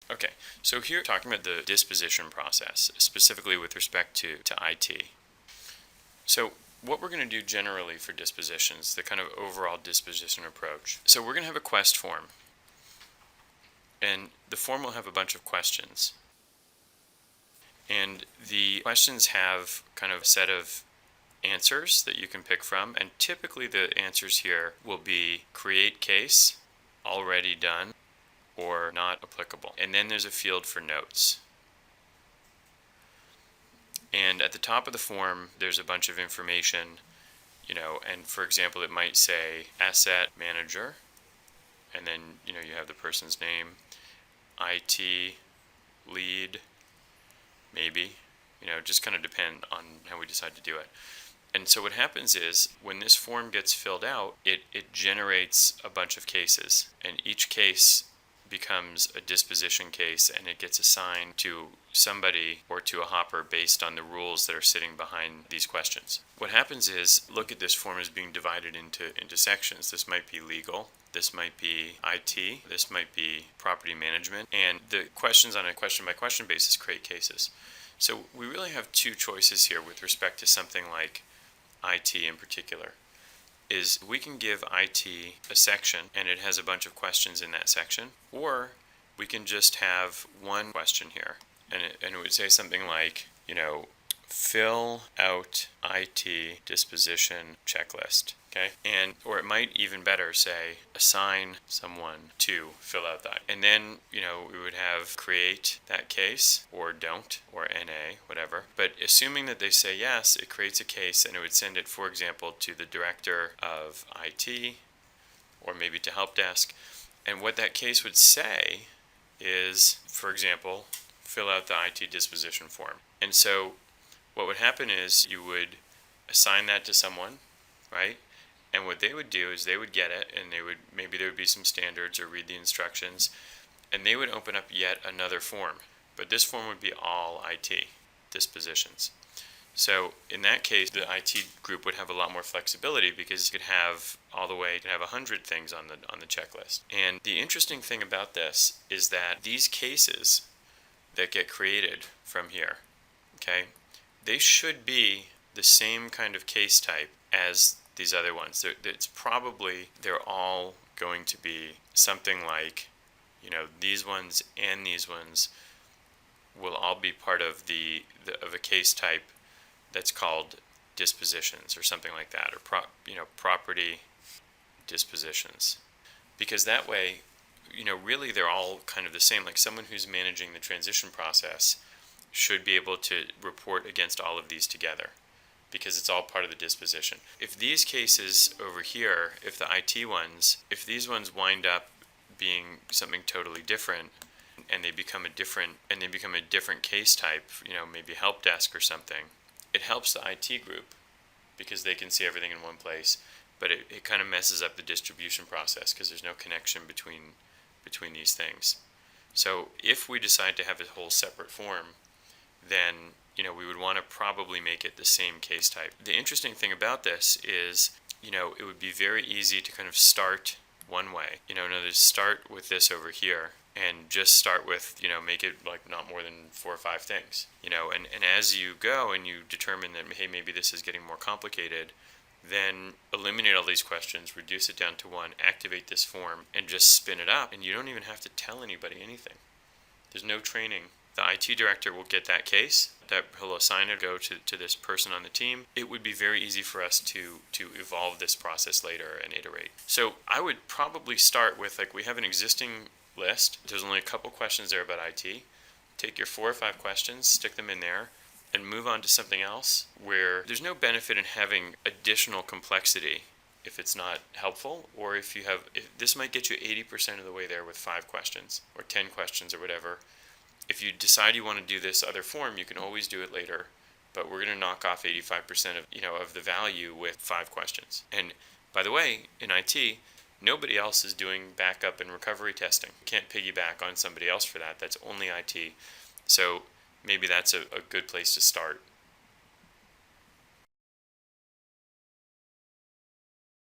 Okay, so here we're talking about the disposition process, specifically with respect to IT. So what we're going to do generally for dispositions, the kind of overall disposition approach. So we're going to have a quest form, and the form will have a bunch of questions. And the questions have kind of a set of answers that you can pick from, and typically the answers here will be create case, already done, or not applicable. And then there's a field for notes. And at the top of the form, there's a bunch of information, and for example, it might say asset manager, and then, you have the person's name, IT lead, maybe, just kind of depend on how we decide to do it. And so what happens is when this form gets filled out, it generates a bunch of cases, and each case becomes a disposition case, and it gets assigned to somebody or to a hopper based on the rules that are sitting behind these questions. What happens is, look at this form as being divided into sections. This might be legal, this might be IT, this might be property management, and the questions on a question-by-question basis create cases. So we really have two choices here with respect to something like IT in particular. Is we can give IT a section and it has a bunch of questions in that section, or we can just have one question here, and it would say something like, fill out IT disposition checklist. Okay, or it might even better say assign someone to fill out that, and then we would have create that case, or don't, or NA, whatever. But assuming that they say yes, it creates a case, and it would send it, for example, to the director of IT, or maybe to help desk. And what that case would say is, for example, fill out the IT disposition form. And so what would happen is you would assign that to someone, right? And what they would do is they would get it, and maybe there would be some standards or read the instructions, and they would open up yet another form. But this form would be all IT dispositions. So in that case, the IT group would have a lot more flexibility, because you could have 100 things on the checklist. And the interesting thing about this is that these cases that get created from here, okay, they should be the same kind of case type as these other ones. They're all going to be something like, these ones and these ones will all be part of of a case type that's called dispositions or something like that, or property dispositions, because that way, really they're all kind of the same. Like someone who's managing the transition process should be able to report against all of these together, because it's all part of the disposition. If these cases over here, if these ones wind up being something totally different, and they become a different case type, maybe help desk or something, it helps the IT group because they can see everything in one place, but it kind of messes up the distribution process because there's no connection between these things. So if we decide to have a whole separate form, then we would want to probably make it the same case type. The interesting thing about this is, it would be very easy to kind of start one way. Start with this over here and just start with, make it like not more than 4 or 5 things. And as you go and you determine that, hey, maybe this is getting more complicated, then eliminate all these questions, reduce it down to one, activate this form, and just spin it up. And you don't even have to tell anybody anything. There's no training. The IT director will get that case, that he'll assign it, go to this person on the team. It would be very easy for us to evolve this process later and iterate. So I would probably start with, we have an existing list. There's only a couple questions there about IT. Take your 4 or 5 questions, stick them in there, and move on to something else where there's no benefit in having additional complexity if it's not helpful, or if this might get you 80% of the way there with 5 questions or 10 questions or whatever. If you decide you want to do this other form, you can always do it later, but we're going to knock off 85% of the value with 5 questions. And by the way, in IT, nobody else is doing backup and recovery testing. You can't piggyback on somebody else for that. That's only IT. So maybe that's a good place to start.